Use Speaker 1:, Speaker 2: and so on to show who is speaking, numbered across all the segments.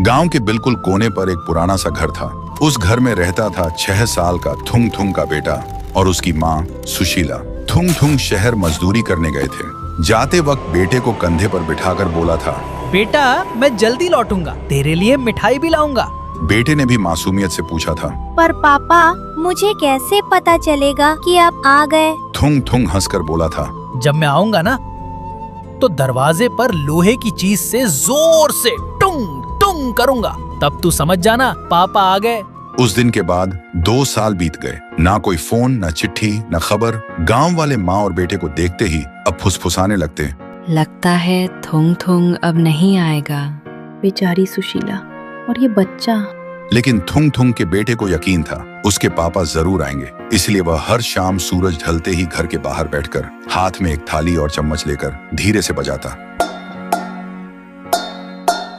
Speaker 1: गांव के बिल्कुल कोने पर एक पुराना सा घर था। उस घर में रहता था 6 साल का थुंग थुंग का बेटा और उसकी माँ सुशीला। थुंग थुंग शहर मजदूरी करने गए थे। जाते वक्त बेटे को कंधे पर बिठाकर बोला था,
Speaker 2: बेटा मैं जल्दी लौटूंगा, तेरे लिए मिठाई भी लाऊंगा।
Speaker 1: बेटे ने भी मासूमियत से पूछा था,
Speaker 3: पर पापा मुझे कैसे पता चलेगा कि आप आ गए?
Speaker 1: थुंग थुंग हंसकर बोला था,
Speaker 2: जब मैं आऊंगा ना तो दरवाजे पर लोहे की चीज से जोर से टुंग टुंग करूंगा, तब तू समझ जाना पापा आ गए।
Speaker 1: उस दिन के बाद 2 साल बीत गए। ना कोई फोन, ना चिट्ठी, ना खबर। गांव वाले माँ और बेटे को देखते ही अब फुसफुसाने लगते,
Speaker 4: लगता है थुंग थुंग अब नहीं आएगा।
Speaker 5: बेचारी सुशीला और ये बच्चा।
Speaker 1: लेकिन थुंग थुंग के बेटे को यकीन था उसके पापा जरूर आएंगे। इसलिए वह हर शाम सूरज ढलते ही घर के बाहर बैठकर हाथ में एक थाली और चम्मच लेकर धीरे से बजाता।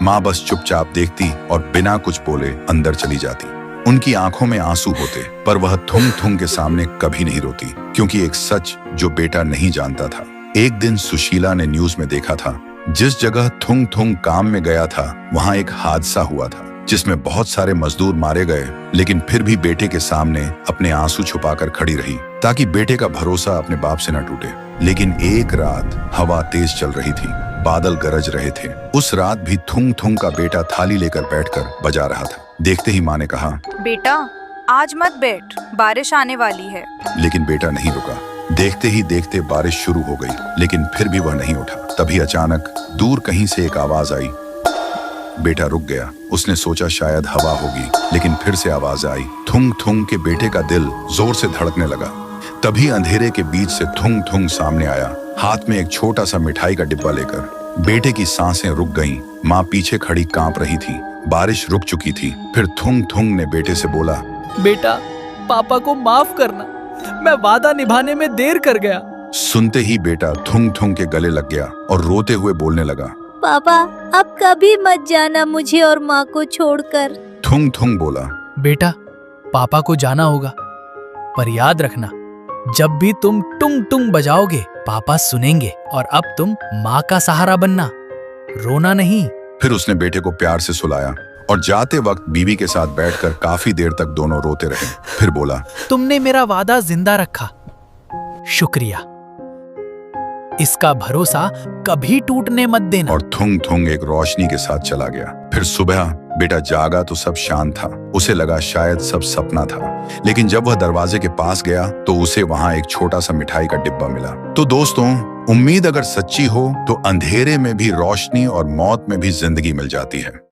Speaker 1: माँ बस चुपचाप देखती और बिना कुछ बोले अंदर चली जाती। उनकी आंखों में आंसू होते, पर वह थुंग थुंग के सामने कभी नहीं रोती, क्योंकि एक सच जो बेटा नहीं जानता था। एक दिन सुशीला ने न्यूज में देखा था, जिस जगह थुंग थुंग काम में गया था वहां एक हादसा हुआ था जिसमें बहुत सारे मजदूर मारे गए। लेकिन फिर भी बेटे के सामने अपने आंसू छुपाकर खड़ी रही ताकि बेटे का भरोसा अपने बाप से न टूटे। लेकिन एक रात हवा तेज चल रही थी, बादल गरज रहे थे। उस रात भी थुंग थुंग का बेटा थाली लेकर बैठकर बजा रहा था। देखते ही माँ ने कहा,
Speaker 6: बेटा आज मत बैठ, बारिश आने वाली है।
Speaker 1: लेकिन बेटा नहीं रुका। देखते ही देखते बारिश शुरू हो गई, लेकिन फिर भी वह नहीं उठा। तभी अचानक दूर कहीं से एक आवाज आई। बेटा रुक गया। उसने सोचा शायद हवा होगी, लेकिन फिर से आवाज आई। थुंग थुंग के बेटे का दिल जोर से धड़कने लगा। तभी अंधेरे के बीच से थुंग थुंग सामने आया, हाथ में एक छोटा सा मिठाई का डिब्बा लेकर। बेटे की सांसें रुक गईं। माँ पीछे खड़ी कांप रही थी। बारिश रुक चुकी थी। फिर थुंग थुंग ने बेटे से बोला,
Speaker 2: बेटा पापा को माफ करना, मैं वादा निभाने में देर कर गया।
Speaker 1: सुनते ही बेटा थुंग थुंग के गले लग गया और रोते हुए बोलने लगा,
Speaker 3: पापा अब कभी मत जाना मुझे और माँ को छोड़कर।
Speaker 1: थुंग थुंग बोला,
Speaker 2: बेटा पापा को जाना होगा, पर याद रखना जब भी तुम टुंग टुंग बजाओगे पापा सुनेंगे, और अब तुम माँ का सहारा बनना, रोना नहीं।
Speaker 1: फिर उसने बेटे को प्यार से सुलाया और जाते वक्त बीवी के साथ बैठकर काफी देर तक दोनों रोते रहे। फिर बोला,
Speaker 2: तुमने मेरा वादा जिंदा रखा, शुक्रिया। इसका भरोसा कभी टूटने मत देना।
Speaker 1: और थुंग थुंग एक रोशनी के साथ चला गया। फिर सुबह बेटा जागा तो सब शांत था। उसे लगा शायद सब सपना था, लेकिन जब वह दरवाजे के पास गया तो उसे वहां एक छोटा सा मिठाई का डिब्बा मिला। तो दोस्तों, उम्मीद अगर सच्ची हो तो अंधेरे में भी रोशनी और मौत में भी जिंदगी मिल जाती है।